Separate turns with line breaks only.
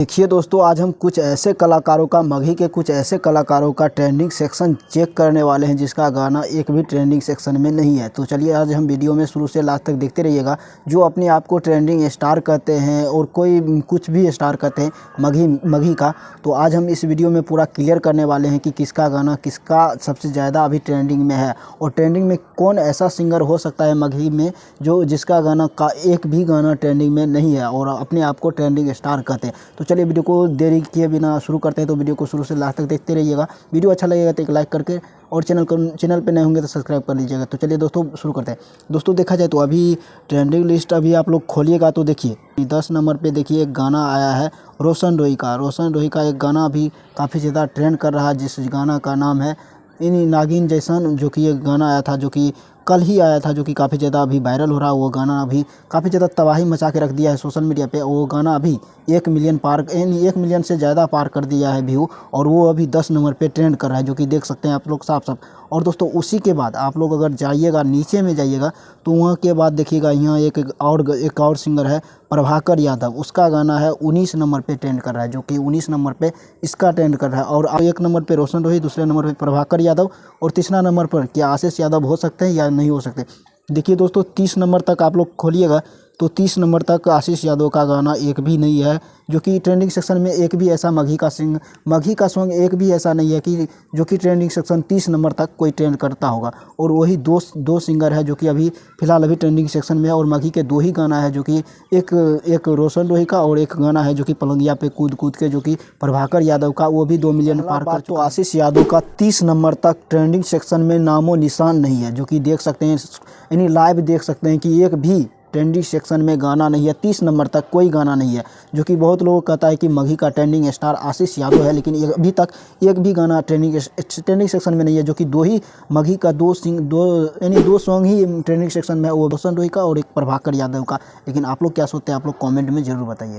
देखिए दोस्तों, आज हम कुछ ऐसे कलाकारों का मगही के कुछ ऐसे कलाकारों का ट्रेंडिंग सेक्शन चेक करने वाले हैं जिसका गाना एक भी ट्रेंडिंग सेक्शन में नहीं है। तो चलिए आज हम वीडियो में शुरू से लास्ट तक देखते रहिएगा। जो अपने आप को ट्रेंडिंग स्टार कहते हैं और कोई कुछ भी स्टार कहते हैं मगही का, तो आज हम इस वीडियो में पूरा क्लियर करने वाले हैं कि किसका गाना किसका सबसे ज़्यादा अभी ट्रेंडिंग में है और ट्रेंडिंग में कौन ऐसा सिंगर हो सकता है मगही में जो जिसका गाना का एक भी गाना ट्रेंडिंग में नहीं है और अपने आप को ट्रेंडिंग स्टार कहते हैं। तो चलिए वीडियो को देरी किए बिना शुरू करते हैं। तो वीडियो को शुरू से लास्ट तक देखते रहिएगा। वीडियो अच्छा लगेगा तो एक लाइक करके और चैनल पे नए होंगे तो सब्सक्राइब कर लीजिएगा। तो चलिए दोस्तों शुरू करते हैं। दोस्तों देखा जाए तो अभी ट्रेंडिंग लिस्ट अभी आप लोग खोलिएगा तो देखिए 10 नंबर पे देखिए एक गाना आया है रोशन रोही का एक गाना अभी काफ़ी ज़्यादा ट्रेंड कर रहा है, जिस गाना का नाम है इन नागिन जैसन, जो कि एक गाना आया था जो कि कल ही आया था, जो कि काफ़ी ज़्यादा अभी वायरल हो रहा है। वो गाना अभी काफ़ी ज़्यादा तबाही मचा के रख दिया है सोशल मीडिया पे। वो गाना अभी 1 मिलियन से ज़्यादा पार कर दिया है व्यू, और वो अभी 10 नंबर पे ट्रेंड कर रहा है, जो कि देख सकते हैं आप लोग साफ। और दोस्तों उसी के बाद आप लोग अगर जाइएगा नीचे में जाइएगा तो वहाँ के बाद देखिएगा यहाँ एक और सिंगर है प्रभाकर यादव, उसका गाना है 19 नंबर पे ट्रेंड कर रहा है, जो कि 19 नंबर पे इसका ट्रेंड कर रहा है। और 1 नंबर पे रोशन रोही, दूसरे नंबर पे प्रभाकर यादव और तीसरा नंबर पर क्या आशीष यादव हो सकते हैं या नहीं हो सकते। देखिए दोस्तों 30 नंबर तक आप लोग खोलिएगा तो 30 नंबर तक आशीष यादव का गाना एक भी नहीं है, जो कि ट्रेंडिंग सेक्शन में एक भी ऐसा मगही का सॉन्ग एक भी ऐसा नहीं है कि जो कि ट्रेंडिंग सेक्शन 30 नंबर तक कोई ट्रेंड करता होगा। और वही दो सिंगर है जो कि अभी फ़िलहाल अभी ट्रेंडिंग सेक्शन में है, और मगही के 2 ही गाना है, जो कि एक रोशन रोही का और एक गाना है जो कि पलंगिया पे कूद के, जो कि प्रभाकर यादव का, वो भी 2 मिलियन पार कर। तो आशीष यादव का 30 नंबर तक ट्रेंडिंग सेक्शन में नामो निशान नहीं है, जो कि देख सकते हैं यानी लाइव देख सकते हैं कि एक भी ट्रेंडिंग सेक्शन में गाना नहीं है। 30 नंबर तक कोई गाना नहीं है, जो कि बहुत लोगों को कहता है कि मगही का ट्रेंडिंग स्टार आशीष यादव है, लेकिन अभी तक एक भी गाना ट्रेंडिंग सेक्शन में नहीं है, जो कि मगही का दो सॉन्ग ही ट्रेंडिंग सेक्शन में है, वो रोशन रोही का और एक प्रभाकर यादव का। लेकिन आप लोग क्या सोचते हैं, आप लोग कॉमेंट में ज़रूर बताइए।